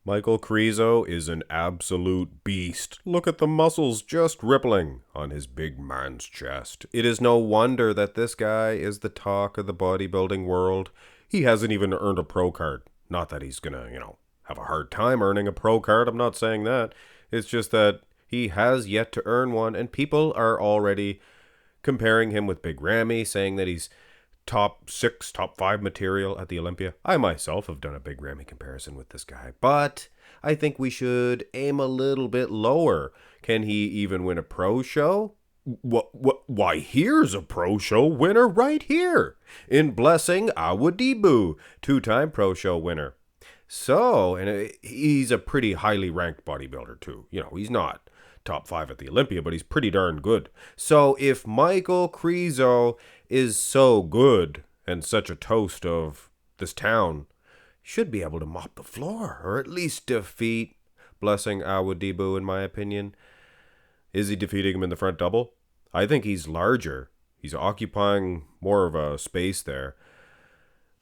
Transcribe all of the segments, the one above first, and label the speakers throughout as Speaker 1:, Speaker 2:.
Speaker 1: Michal Krizo is an absolute beast. Look at the muscles just rippling on his big man's chest. It is no wonder that this guy is the talk of the bodybuilding world. He hasn't even earned a pro card. Not that he's gonna, have a hard time earning a pro card. I'm not saying that. It's just that he has yet to earn one, and people are already comparing him with Big Ramy, saying that he's top 6, top 5 material at the Olympia. I myself have done a Big Ramy comparison with this guy, but I think we should aim a little bit lower. Can he even win a pro show? Why, here's a pro show winner right here in Blessing Awodibu, 2-time pro show winner. So, and he's a pretty highly ranked bodybuilder too. He's not top 5 at the Olympia, but he's pretty darn good. So if Michal Krizo is so good and such a toast of this town, he should be able to mop the floor, or at least defeat Blessing Awodibu, in my opinion. Is he defeating him in the front double? I think he's larger. He's occupying more of a space there.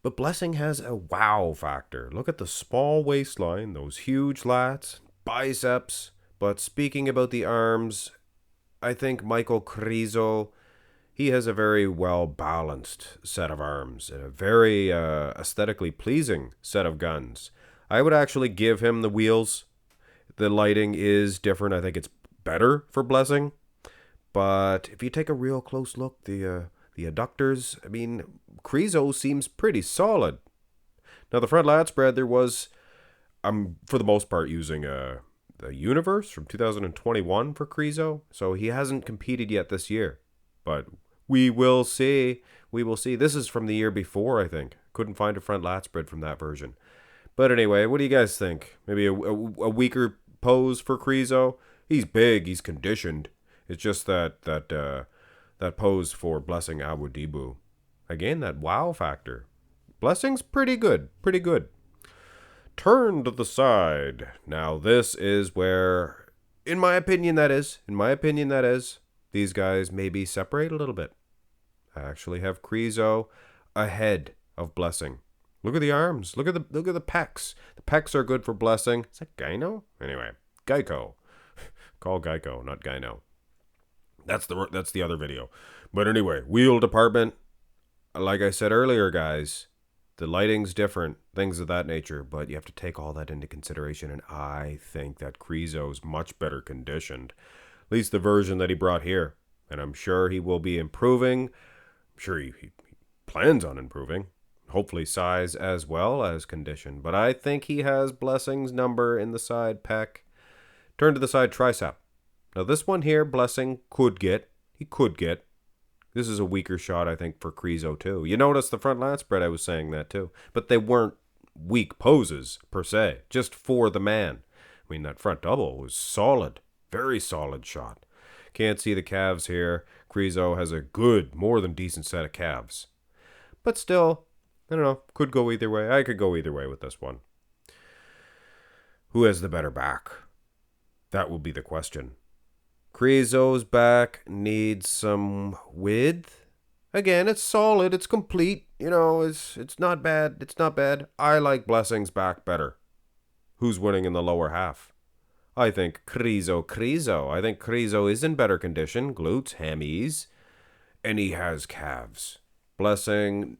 Speaker 1: But Blessing has a wow factor. Look at the small waistline, those huge lats, biceps. But speaking about the arms, I think Michal Krizo, he has a very well-balanced set of arms and a very aesthetically pleasing set of guns. I would actually give him the wheels. The lighting is different. I think it's better for Blessing. But if you take a real close look, the adductors, Krizo seems pretty solid. Now, the front lat spread, I'm for the most part using the Universe from 2021 for Krizo, so he hasn't competed yet this year. But we will see. We will see. This is from the year before, I think. Couldn't find a front lat spread from that version. But anyway, what do you guys think? Maybe a weaker pose for Krizo? He's big. He's conditioned. It's just that pose for Blessing Awodibu. Again, that wow factor. Blessing's pretty good. Pretty good. Turn to the side. Now this is where, in my opinion that is, these guys maybe separate a little bit. I actually have Krizo ahead of Blessing. Look at the arms. Look at the pecs. The pecs are good for Blessing. Is that Gyno? Anyway, Geico. Call Geico, not Gyno. That's the other video. But anyway, wheel department. Like I said earlier, guys, the lighting's different, things of that nature, but you have to take all that into consideration, and I think that Krizo's much better conditioned, at least the version that he brought here, and I'm sure he will be improving. I'm sure he plans on improving, hopefully size as well as condition, but I think he has Blessing's number in the side pec. Turn to the side tricep. Now this one here, Blessing could get. This is a weaker shot, I think, for Krizo, too. You notice the front lat spread, I was saying that, too. But they weren't weak poses, per se, just for the man. That front double was solid, very solid shot. Can't see the calves here. Krizo has a good, more than decent set of calves. But still, I don't know, could go either way. I could go either way with this one. Who has the better back? That will be the question. Krizo's back needs some width. Again, it's solid, it's complete. It's not bad. It's not bad. I like Blessing's back better. Who's winning in the lower half? I think Krizo. I think Krizo is in better condition. Glutes, hammies, and he has calves. Blessing,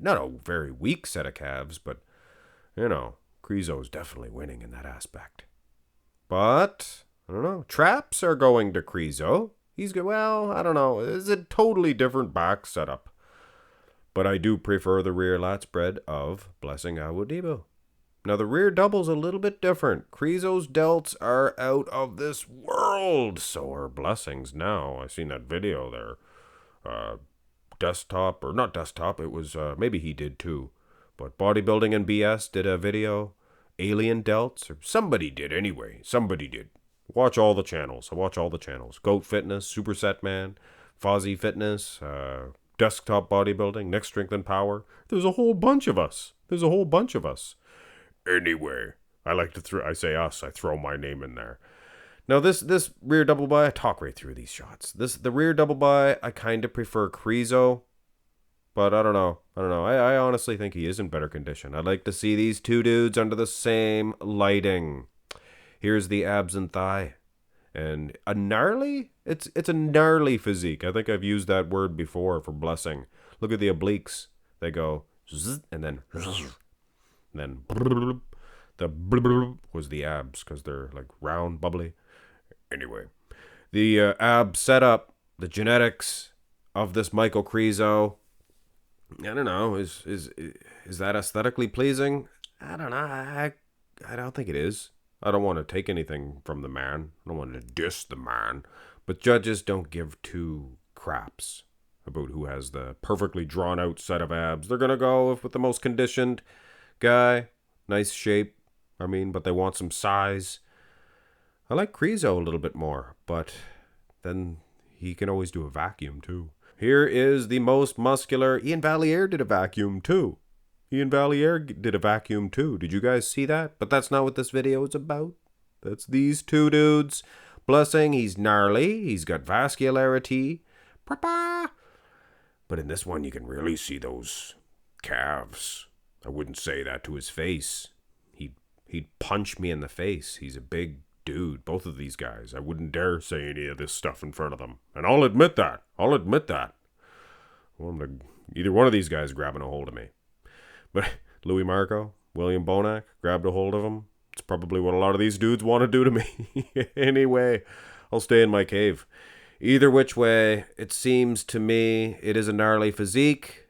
Speaker 1: not a very weak set of calves, but, Krizo's definitely winning in that aspect. But I don't know. Traps are going to Krizo. He's good. Well, I don't know. It's a totally different back setup. But I do prefer the rear lat spread of Blessing Awodibu. Now, the rear double's a little bit different. Krizo's delts are out of this world. So are Blessing's now. I seen that video there. Desktop, or not desktop. It was, maybe he did too. But Bodybuilding and BS did a video. Alien delts. Or somebody did anyway. Somebody did. Watch all the channels. I watch all the channels. Goat Fitness, Superset Man, Fozzy Fitness, Desktop Bodybuilding, Nick Strength and Power. There's a whole bunch of us. Anyway, I say us, I throw my name in there. Now this rear double by, I talk right through these shots. The rear double by, I kind of prefer Krizo, But I don't know. I honestly think he is in better condition. I'd like to see these two dudes under the same lighting. Here's the abs and thigh. And a gnarly? It's a gnarly physique. I think I've used that word before for Blessing. Look at the obliques. They go zzz, and then brrr. The brrr was the abs because they're like round, bubbly. Anyway, the ab setup, the genetics of this Michal Krizo. I don't know. Is that aesthetically pleasing? I don't know. I don't think it is. I don't want to take anything from the man. I don't want to diss the man. But judges don't give two craps about who has the perfectly drawn out set of abs. They're going to go with the most conditioned guy. Nice shape. But they want some size. I like Krizo a little bit more, but then he can always do a vacuum too. Here is the most muscular. Ian Valliere did a vacuum too. Did you guys see that? But that's not what this video is about. That's these two dudes. Blessing, he's gnarly. He's got vascularity. But in this one, you can really see those calves. I wouldn't say that to his face. He'd punch me in the face. He's a big dude, both of these guys. I wouldn't dare say any of this stuff in front of them. And I'll admit that. Well, either one of these guys grabbing a hold of me. But Louis Marco, William Bonac, grabbed a hold of him. It's probably what a lot of these dudes want to do to me. Anyway, I'll stay in my cave. Either which way, it seems to me it is a gnarly physique.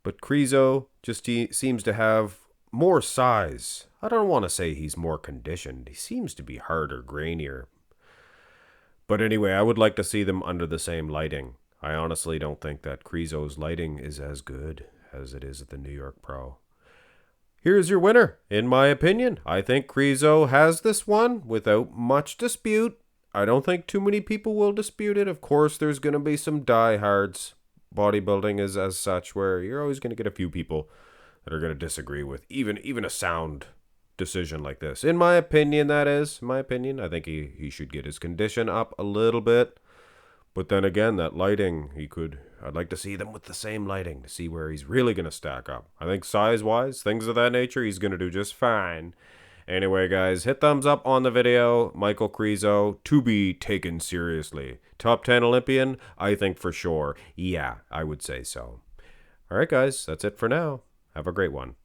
Speaker 1: But Krizo just seems to have more size. I don't want to say he's more conditioned. He seems to be harder, grainier. But anyway, I would like to see them under the same lighting. I honestly don't think that Krizo's lighting is as good as it is at the New York Pro. Here's your winner, in my opinion. I think Krizo has this one without much dispute. I don't think too many people will dispute it. Of course, there's going to be some diehards. Bodybuilding is as such where you're always going to get a few people that are going to disagree with even a sound decision like this. In my opinion, that is. In my opinion, I think he should get his condition up a little bit. But then again, that lighting, I'd like to see them with the same lighting to see where he's really going to stack up. I think size-wise, things of that nature, he's going to do just fine. Anyway, guys, hit thumbs up on the video. Michal Krizo, to be taken seriously. Top 10 Olympian? I think for sure. Yeah, I would say so. All right, guys, that's it for now. Have a great one.